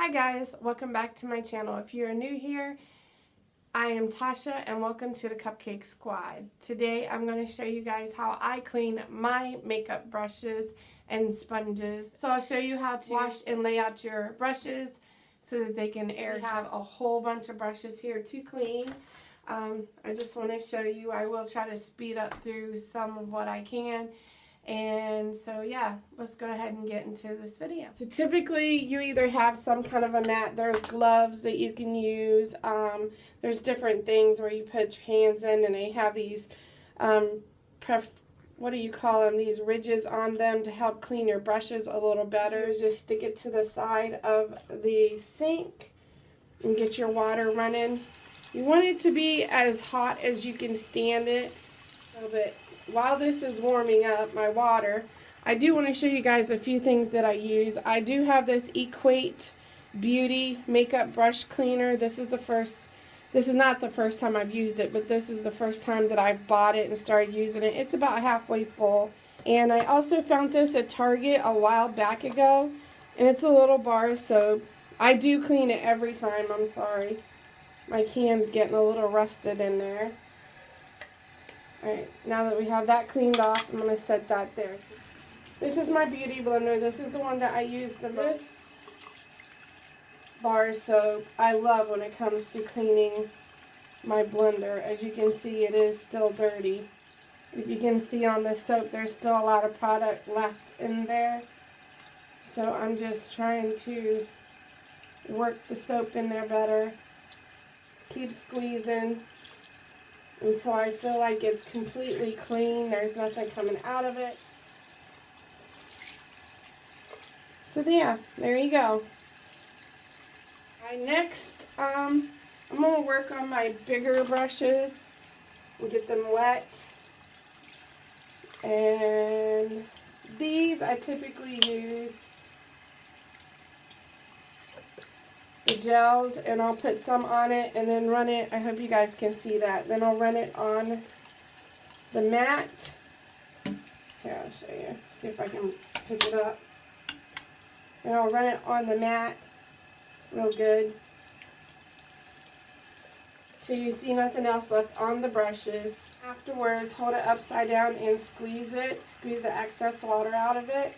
Hi guys, welcome back to my channel. If you're new here, I am Tasha and welcome to the Cupcake Squad. Today I'm going to show you guys how I clean my makeup brushes and sponges. So I'll show you how to wash and lay out your brushes so that they can air. We have a whole bunch of brushes here to clean. I just want to show you, I will try to speed up through some of what I can. And so yeah, let's go ahead and get into this video. So typically you either have some kind of a mat, there's gloves that you can use, there's different things where you put your hands in and they have these, what do you call them, these ridges on them to help clean your brushes a little better. Just stick it to the side of the sink and get your water running. You want it to be as hot as you can stand it, but while this is warming up my water, I do want to show you guys a few things that I use. I do have this Equate Beauty makeup brush cleaner. This is not the first time I've used it, but this is the first time that I've bought it and started using it. It's about halfway full. And I also found this at Target a while back ago, and it's a little bar soap. I do clean it every time. I'm sorry. My can's getting a little rusted in there. Alright, now that we have that cleaned off, I'm going to set that there. This is my beauty blender. This is the one that I use the most. This bar soap I love when it comes to cleaning my blender. As you can see, it is still dirty. If you can see on the soap, there's still a lot of product left in there. So I'm just trying to work the soap in there better. Keep squeezing until I feel like it's completely clean. There's nothing coming out of it. So yeah, there you go. Alright, next, I'm going to work on my bigger brushes and get them wet. And these I typically use the gels, and I'll put some on it and then run it. I hope you guys can see that. Then I'll run it on the mat. Here, I'll show you. See if I can pick it up. And I'll run it on the mat real good till you see nothing else left on the brushes. Afterwards, hold it upside down and squeeze it. Squeeze the excess water out of it.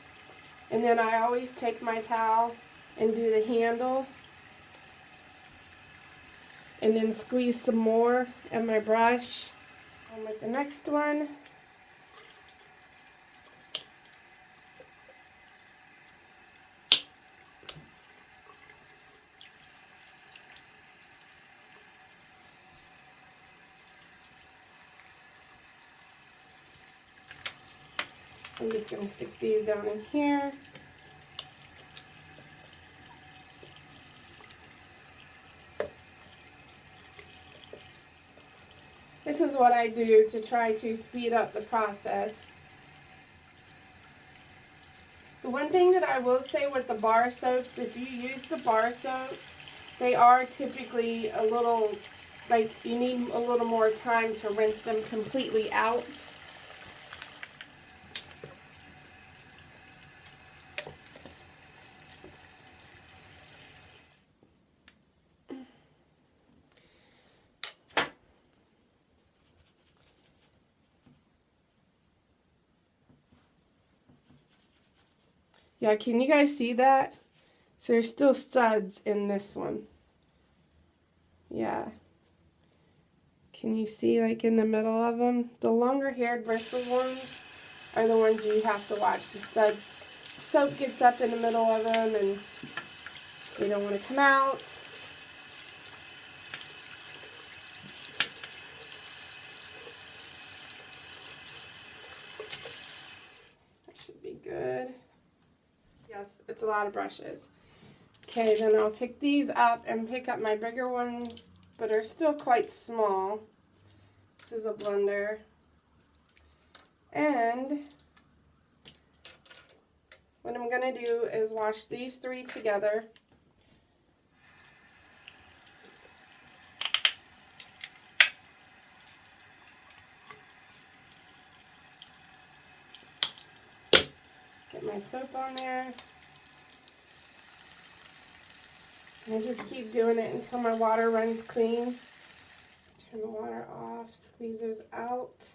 And then I always take my towel and do the handle. And then squeeze some more at my brush. On with the next one. So I'm just going to stick these down in here. This is what I do to try to speed up the process. The one thing that I will say with the bar soaps, if you use the bar soaps, they are typically a little, like, you need a little more time to rinse them completely out. Yeah, can you guys see that? So there's still suds in this one. Yeah. Can you see, like, in the middle of them? The longer haired bristled ones are the ones you have to watch. The suds, soap gets up in the middle of them and they don't want to come out. That should be good. Yes, it's a lot of brushes. Okay, then I'll pick these up and pick up my bigger ones, but are still quite small. This is a blender. And what I'm going to do is wash these three together. Get my soap on there. And I just keep doing it until my water runs clean. Turn the water off, squeeze those out.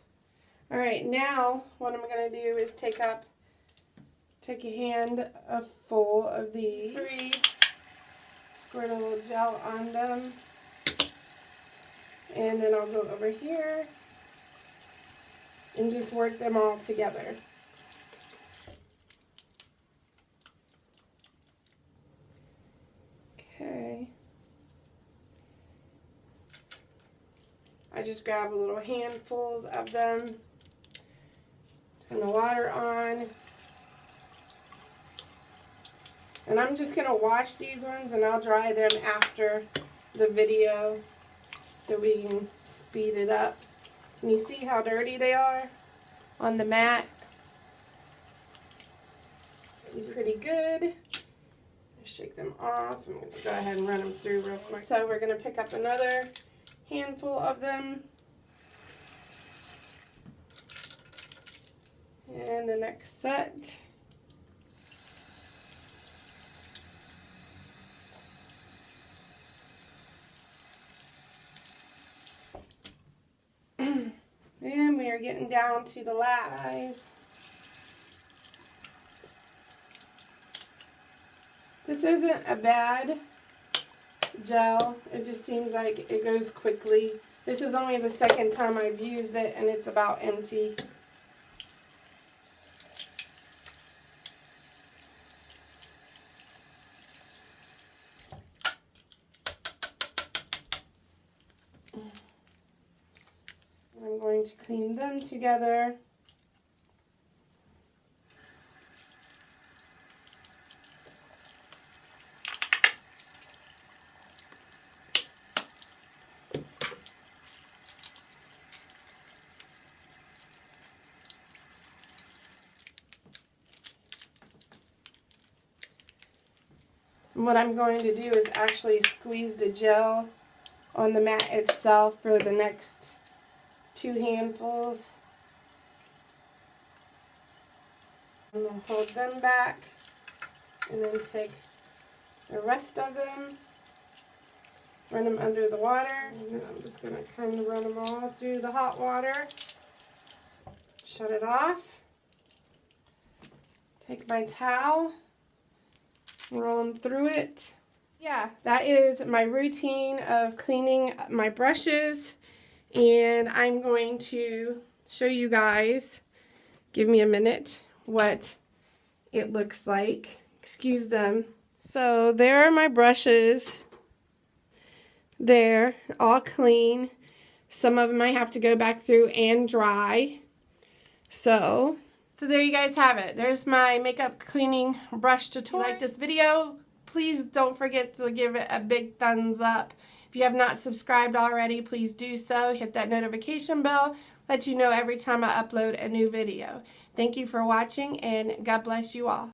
All right, now what I'm gonna do is take a hand full of these 3, squirt a little gel on them, and then I'll go over here and just work them all together. Okay. I just grab little handfuls of them, turn the water on, and I'm just going to wash these ones and I'll dry them after the video so we can speed it up. Can you see how dirty they are on the mat? Pretty good. Shake them off. I'm going to go ahead and run them through real quick. So we're going to pick up another handful of them. And the next set. And we are getting down to the last size. This isn't a bad gel. It just seems like it goes quickly. This is only the second time I've used it and it's about empty. I'm going to clean them together. And what I'm going to do is actually squeeze the gel on the mat itself for the next 2 handfuls. I'm going to hold them back and then take the rest of them, run them under the water. And I'm just going to kind of run them all through the hot water. Shut it off. Take my towel, roll them through it. Yeah, that is my routine of cleaning my brushes, and I'm going to show you guys, give me a minute, what it looks like. Excuse them. So there are my brushes. They're all clean. Some of them I have to go back through and dry. So there you guys have it. There's my makeup cleaning brush tutorial. If you like this video, please don't forget to give it a big thumbs up. If you have not subscribed already, please do so. Hit that notification bell, let you know every time I upload a new video. Thank you for watching, and God bless you all.